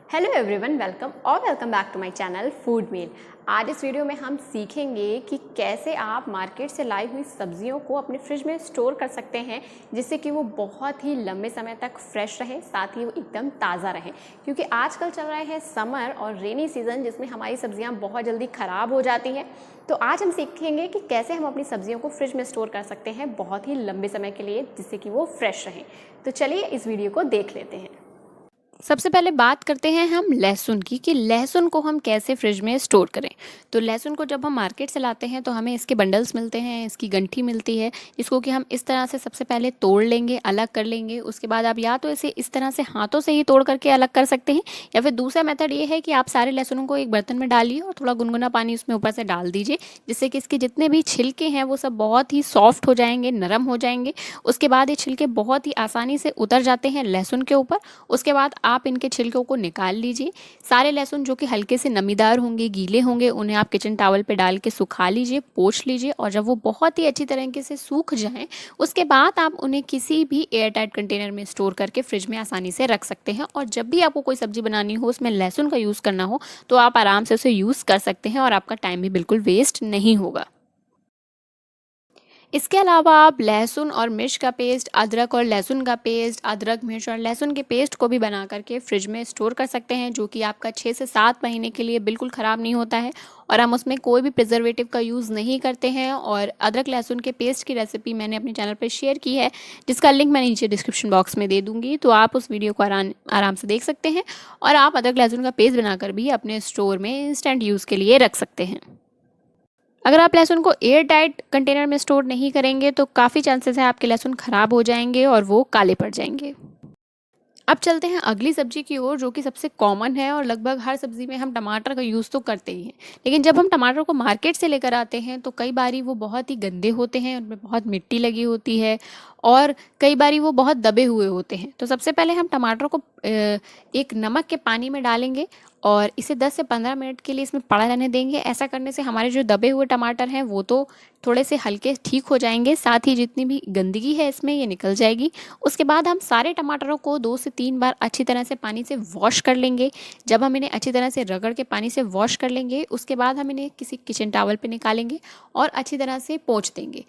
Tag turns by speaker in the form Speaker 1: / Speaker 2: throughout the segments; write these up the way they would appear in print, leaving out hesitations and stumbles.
Speaker 1: Hello everyone, welcome back to my channel food meal. आज इस video में हम सीखेंगे कि कैसे आप मार्केट से लाई हुई सब्जियों को अपने फ्रिज में स्टोर कर सकते हैं जिससे कि वो बहुत ही लंबे समय तक फ्रेश रहे, साथ ही वो एकदम ताज़ा रहे। क्योंकि आजकल चल रहा है समर और रेनी सीज़न जिसमें हमारी सब्जियां बहुत जल्दी ख़राब हो जाती हैं। तो आज हम सीखेंगे कि कैसे हम अपनी सब्जियों को फ्रिज में स्टोर कर सकते हैं बहुत ही लंबे समय के लिए जिससे कि वो फ्रेश रहें। तो चलिए इस वीडियो को देख लेते हैं। सबसे पहले बात करते हैं हम लहसुन की कि लहसुन को हम कैसे फ्रिज में स्टोर करें। तो लहसुन को जब हम मार्केट से लाते हैं तो हमें इसके बंडल्स मिलते हैं, इसकी गंठी मिलती है, जिसको कि हम इस तरह से सबसे पहले तोड़ लेंगे, अलग कर लेंगे। उसके बाद आप या तो इसे इस तरह से हाथों से ही तोड़ करके अलग कर सकते हैं, या फिर दूसरा मेथड ये है कि आप सारे लहसुनों को एक बर्तन में डालिए और थोड़ा गुनगुना पानी उसमें ऊपर से डाल दीजिए, जिससे कि इसके जितने भी छिलके हैं वो सब बहुत ही सॉफ्ट हो जाएंगे, नरम हो जाएंगे। उसके बाद ये छिलके बहुत ही आसानी से उतर जाते हैं लहसुन के ऊपर। उसके बाद आप इनके छिलकों को निकाल लीजिए। सारे लहसुन जो कि हल्के से नमीदार होंगे, गीले होंगे, उन्हें आप किचन टॉवल पे डाल के सुखा लीजिए, पोंछ लीजिए। और जब वो बहुत ही अच्छी तरीके से सूख जाएं, उसके बाद आप उन्हें किसी भी एयर टाइट कंटेनर में स्टोर करके फ्रिज में आसानी से रख सकते हैं। और जब भी आपको कोई सब्जी बनानी हो, उसमें लहसुन का यूज़ करना हो, तो आप आराम से उसे यूज़ कर सकते हैं और आपका टाइम भी बिल्कुल वेस्ट नहीं होगा। इसके अलावा आप लहसुन और मिर्च का पेस्ट, अदरक और लहसुन का पेस्ट, अदरक, मिर्च और लहसुन के पेस्ट को भी बना करके फ्रिज में स्टोर कर सकते हैं, जो कि आपका 6 से 7 महीने के लिए बिल्कुल ख़राब नहीं होता है। और हम उसमें कोई भी प्रिजर्वेटिव का यूज़ नहीं करते हैं। और अदरक लहसुन के पेस्ट की रेसिपी मैंने अपने चैनल पर शेयर की है, जिसका लिंक मैं नीचे डिस्क्रिप्शन बॉक्स में दे दूँगी, तो आप उस वीडियो को आराम से देख सकते हैं। और आप अदरक लहसुन का पेस्ट बनाकर भी अपने स्टोर में इंस्टेंट यूज़ के लिए रख सकते हैं। अगर आप लहसुन को एयर टाइट कंटेनर में स्टोर नहीं करेंगे तो काफ़ी चांसेस है आपके लहसुन खराब हो जाएंगे और वो काले पड़ जाएंगे। अब चलते हैं अगली सब्जी की ओर, जो कि सबसे कॉमन है और लगभग हर सब्जी में हम टमाटर का यूज़ तो करते ही हैं। लेकिन जब हम टमाटर को मार्केट से लेकर आते हैं तो कई बारी वो बहुत ही गंदे होते हैं, उनमें बहुत मिट्टी लगी होती है और कई बारी वो बहुत दबे हुए होते हैं। तो सबसे पहले हम टमाटर को एक नमक के पानी में डालेंगे और इसे 10 से 15 मिनट के लिए इसमें पड़ा रहने देंगे। ऐसा करने से हमारे जो दबे हुए टमाटर हैं वो तो थोड़े से हल्के ठीक हो जाएंगे, साथ ही जितनी भी गंदगी है इसमें ये निकल जाएगी। उसके बाद हम सारे टमाटरों को 2 से 3 बार अच्छी तरह से पानी से वॉश कर लेंगे। जब हम इन्हें अच्छी तरह से रगड़ के पानी से वॉश कर लेंगे, उसके बाद हम इन्हें किसी किचन टॉवल पे निकालेंगे और अच्छी तरह से पोंछ देंगे।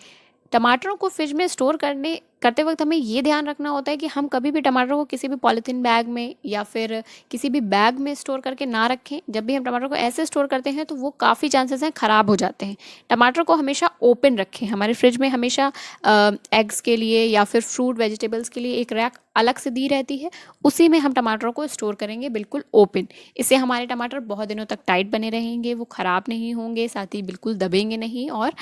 Speaker 1: टमाटरों को फ्रिज में स्टोर करते वक्त हमें ये ध्यान रखना होता है कि हम कभी भी टमाटरों को किसी भी पॉलीथीन बैग में या फिर किसी भी बैग में स्टोर करके ना रखें। जब भी हम टमाटर को ऐसे स्टोर करते हैं तो वो काफ़ी चांसेस हैं ख़राब हो जाते हैं। टमाटर को हमेशा ओपन रखें। हमारे फ्रिज में हमेशा एग्स के लिए या फिर फ्रूट वेजिटेबल्स के लिए एक रैक अलग से दी रहती है, उसी में हम टमाटरों को स्टोर करेंगे बिल्कुल ओपन। इससे हमारे टमाटर बहुत दिनों तक टाइट बने रहेंगे, वो ख़राब नहीं होंगे, साथ ही बिल्कुल दबेंगे नहीं। और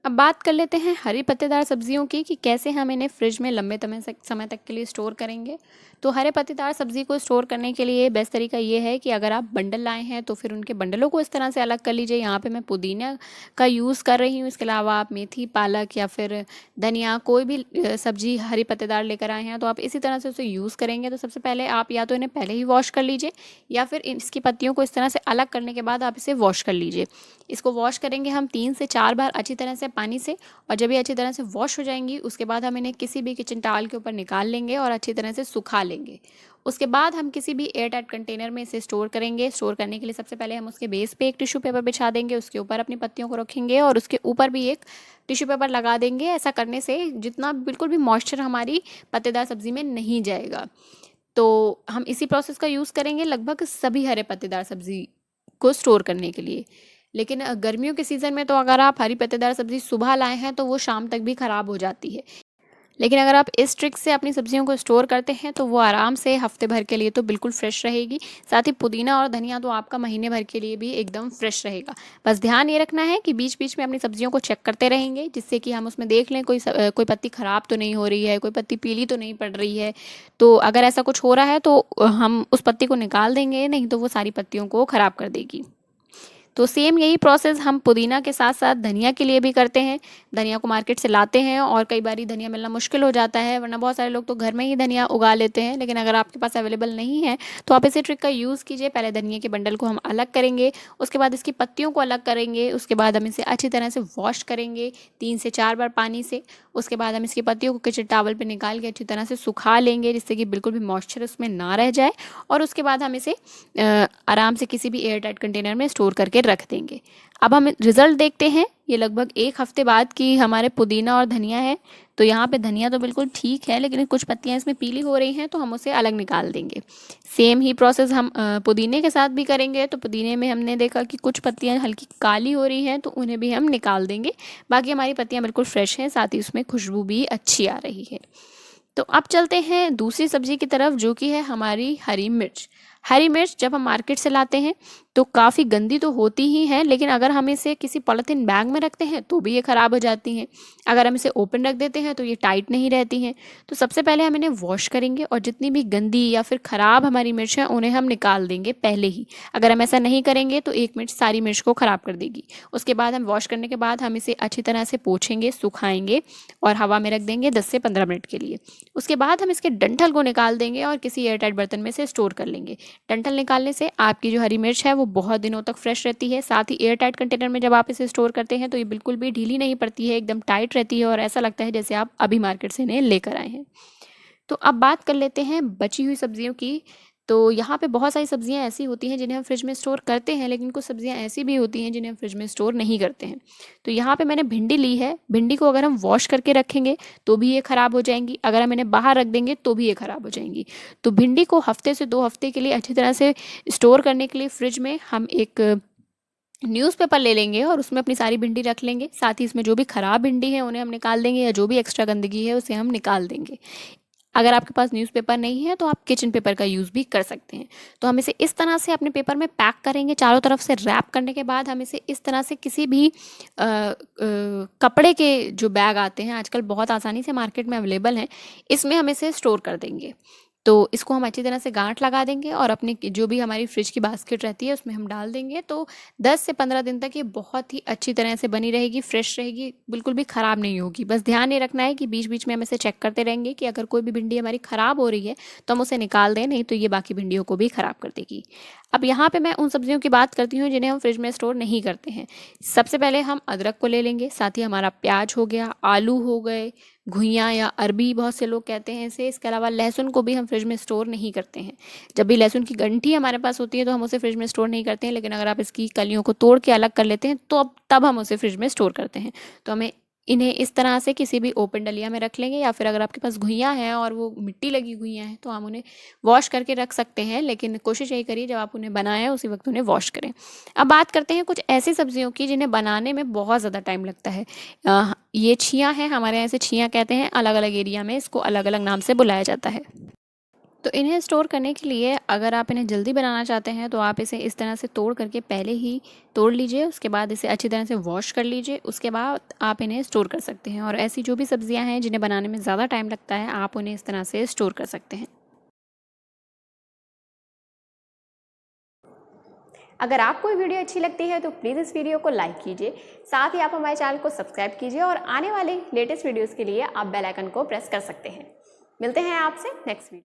Speaker 1: अब बात कर लेते हैं हरी पत्तेदार सब्जियों की कि कैसे हम इन्हें फ्रिज में लंबे समय तक के लिए स्टोर करेंगे। तो हरे पत्तेदार सब्जी को स्टोर करने के लिए बेस्ट तरीका ये है कि अगर आप बंडल लाए हैं तो फिर उनके बंडलों को इस तरह से अलग कर लीजिए। यहाँ पे मैं पुदीना का यूज़ कर रही हूँ। इसके अलावा आप मेथी, पालक या फिर धनिया, कोई भी सब्जी हरी पत्तेदार लेकर आए हैं तो आप इसी तरह से उसे यूज़ करेंगे। तो सबसे पहले आप या तो इन्हें पहले ही वॉश कर लीजिए या फिर इसकी पत्तियों को इस तरह से अलग करने के बाद आप इसे वॉश कर लीजिए। इसको वॉश करेंगे हम 3 से 4 बार अच्छी तरह से पानी से। और जब ये अच्छी तरह से वॉश हो जाएंगी उसके बाद हम इन्हें किसी भी किचन टॉवल के ऊपर निकाल लेंगे और अच्छी तरह से सुखा लेंगे। उसके बाद हम किसी भी एयर टाइट कंटेनर में इसे स्टोर करेंगे। स्टोर करने के लिए सबसे पहले हम उसके बेस पे एक टिश्यू पेपर बिछा देंगे, उसके ऊपर अपनी पत्तियों को रखेंगे और उसके ऊपर भी एक टिश्यू पेपर लगा देंगे। ऐसा करने से जितना बिल्कुल भी मॉइस्चर हमारी पत्तेदार सब्जी में नहीं जाएगा। तो हम इसी प्रोसेस का यूज़ करेंगे लगभग सभी हरे पत्तेदार सब्जी को स्टोर करने के लिए। लेकिन गर्मियों के सीज़न में तो अगर आप हरी पत्तेदार सब्ज़ी सुबह लाए हैं तो वो शाम तक भी ख़राब हो जाती है। लेकिन अगर आप इस ट्रिक से अपनी सब्जियों को स्टोर करते हैं तो वो आराम से हफ्ते भर के लिए तो बिल्कुल फ्रेश रहेगी। साथ ही पुदीना और धनिया तो आपका महीने भर के लिए भी एकदम फ्रेश रहेगा। बस ध्यान ये रखना है कि बीच-बीच में अपनी सब्जियों को चेक करते रहेंगे, जिससे कि हम उसमें देख लें कोई पत्ती ख़राब तो नहीं हो रही है, कोई पत्ती पीली तो नहीं पड़ रही है। तो अगर ऐसा कुछ हो रहा है तो हम उस पत्ती को निकाल देंगे, नहीं तो वो सारी पत्तियों को ख़राब कर देगी। तो सेम यही प्रोसेस हम पुदीना के साथ साथ धनिया के लिए भी करते हैं। धनिया को मार्केट से लाते हैं और कई बार धनिया मिलना मुश्किल हो जाता है, वरना बहुत सारे लोग तो घर में ही धनिया उगा लेते हैं। लेकिन अगर आपके पास अवेलेबल नहीं है तो आप इसी ट्रिक का यूज़ कीजिए। पहले धनिया के बंडल को हम अलग करेंगे, उसके बाद इसकी पत्तियों को अलग करेंगे, उसके बाद हम इसे अच्छी तरह से वॉश करेंगे 3 से 4 बार पानी से। उसके बाद हम इसकी पत्तियों को किचन टॉवल पे निकाल के अच्छी तरह से सुखा लेंगे, जिससे कि बिल्कुल भी मॉइस्चर उसमें ना रह जाए। और उसके बाद हम इसे आराम से किसी भी एयर टाइट कंटेनर में स्टोर करके रख देंगे। अब हम रिजल्ट देखते हैं। ये लगभग 1 हफ्ते बाद की हमारे पुदीना और धनिया है। तो यहाँ पे धनिया तो बिल्कुल ठीक है, लेकिन कुछ पत्तियाँ इसमें पीली हो रही हैं, तो हम उसे अलग निकाल देंगे। सेम ही प्रोसेस हम पुदीने के साथ भी करेंगे। तो पुदीने में हमने देखा कि कुछ पत्तियाँ हल्की काली हो रही हैं, तो उन्हें भी हम निकाल देंगे। बाकी हमारी पत्तियाँ बिल्कुल फ्रेश हैं, साथ ही उसमें खुशबू भी अच्छी आ रही है। तो अब चलते हैं दूसरी सब्जी की तरफ, जो कि है हमारी हरी मिर्च। हरी मिर्च जब हम मार्केट से लाते हैं तो काफ़ी गंदी तो होती ही हैं, लेकिन अगर हम इसे किसी पॉलिथीन बैग में रखते हैं तो भी ये ख़राब हो जाती हैं। अगर हम इसे ओपन रख देते हैं तो ये टाइट नहीं रहती हैं। तो सबसे पहले हम इन्हें वॉश करेंगे और जितनी भी गंदी या फिर ख़राब हमारी मिर्च है उन्हें हम निकाल देंगे पहले ही। अगर हम ऐसा नहीं करेंगे तो एक मिर्च सारी मिर्च को ख़राब कर देगी। उसके बाद हम वॉश करने के बाद हम इसे अच्छी तरह से पोंछेंगे, सुखाएंगे और हवा में रख देंगे 10 से 15 मिनट के लिए। उसके बाद हम इसके डंठल को निकाल देंगे और किसी एयरटाइट बर्तन में से स्टोर कर लेंगे। डंठल निकालने से आपकी जो हरी मिर्च है वो बहुत दिनों तक फ्रेश रहती है। साथ ही एयर टाइट कंटेनर में जब आप इसे स्टोर करते हैं तो ये बिल्कुल भी ढीली नहीं पड़ती है, एकदम टाइट रहती है और ऐसा लगता है जैसे आप अभी मार्केट से इन्हें लेकर आए हैं। तो अब बात कर लेते हैं बची हुई सब्जियों की। तो यहाँ पे बहुत सारी सब्जियाँ ऐसी होती हैं जिन्हें हम फ्रिज में स्टोर करते हैं, लेकिन कुछ सब्जियाँ ऐसी भी होती हैं जिन्हें हम फ्रिज में स्टोर नहीं करते हैं। तो यहाँ पे मैंने भिंडी ली है। भिंडी को अगर हम वॉश करके रखेंगे तो भी ये ख़राब हो जाएंगी, अगर हम इन्हें बाहर रख देंगे तो भी ये ख़राब हो जाएंगी। तो भिंडी को हफ्ते से 2 हफ्ते के लिए अच्छी तरह से स्टोर करने के लिए फ्रिज में हम एक न्यूज़पेपर ले लेंगे और उसमें अपनी सारी भिंडी रख लेंगे। साथ ही इसमें जो भी ख़राब भिंडी है उन्हें हम निकाल देंगे, या जो भी एक्स्ट्रा गंदगी है उसे हम निकाल देंगे। अगर आपके पास न्यूज़पेपर नहीं है तो आप किचन पेपर का यूज़ भी कर सकते हैं। तो हम इसे इस तरह से अपने पेपर में पैक करेंगे, चारों तरफ से रैप करने के बाद हम इसे इस तरह से किसी भी कपड़े के जो बैग आते हैं आजकल बहुत आसानी से मार्केट में अवेलेबल हैं, इसमें हम इसे स्टोर कर देंगे। तो इसको हम अच्छी तरह से गांठ लगा देंगे और अपनी जो भी हमारी फ्रिज की बास्केट रहती है उसमें हम डाल देंगे। तो 10 से 15 दिन तक ये बहुत ही अच्छी तरह से बनी रहेगी, फ्रेश रहेगी, बिल्कुल भी ख़राब नहीं होगी। बस ध्यान ये रखना है कि बीच बीच में हम इसे चेक करते रहेंगे कि अगर कोई भी भिंडी हमारी ख़राब हो रही है तो हम उसे निकाल दें, नहीं तो ये बाकी भिंडियों को भी ख़राब कर देगी। अब यहाँ पे मैं उन सब्जियों की बात करती हूँ जिन्हें हम फ्रिज में स्टोर नहीं करते हैं। सबसे पहले हम अदरक को ले लेंगे, साथ ही हमारा प्याज हो गया, आलू हो गए, घुइयाँ या अरबी बहुत से लोग कहते हैं इसे। इसके अलावा लहसुन को भी हम फ्रिज में स्टोर नहीं करते हैं। जब भी लहसुन की गंठी हमारे पास होती है तो हम उसे फ्रिज में स्टोर नहीं करते हैं, लेकिन अगर आप इसकी कलियों को तोड़ के अलग कर लेते हैं तो तब हम उसे फ्रिज में स्टोर करते हैं। तो हमें इन्हें इस तरह से किसी भी ओपन डलिया में रख लेंगे, या फिर अगर आपके पास घुइयाँ हैं और वो मिट्टी लगी घुइयाँ हैं तो हम उन्हें वॉश करके रख सकते हैं, लेकिन कोशिश यही करिए जब आप उन्हें बनाएं उसी वक्त उन्हें वॉश करें। अब बात करते हैं कुछ ऐसी सब्जियों की जिन्हें बनाने में बहुत ज़्यादा टाइम लगता है। ये छियाँ हैं, हमारे यहाँ से छियाँ कहते हैं, अलग अलग एरिया में इसको अलग अलग नाम से बुलाया जाता है। तो इन्हें स्टोर करने के लिए अगर आप इन्हें जल्दी बनाना चाहते हैं तो आप इसे इस तरह से तोड़ करके पहले ही तोड़ लीजिए, उसके बाद इसे अच्छी तरह से वॉश कर लीजिए, उसके बाद आप इन्हें स्टोर कर सकते हैं। और ऐसी जो भी सब्जियां हैं जिन्हें बनाने में ज़्यादा टाइम लगता है आप उन्हें इस तरह से स्टोर कर सकते हैं। अगर आपको ये वीडियो अच्छी लगती है तो प्लीज़ इस वीडियो को लाइक कीजिए, साथ ही आप हमारे चैनल को सब्सक्राइब कीजिए और आने वाले लेटेस्ट वीडियोज़ के लिए आप बेल आइकन को प्रेस कर सकते हैं। मिलते हैं आपसे नेक्स्ट वीडियो।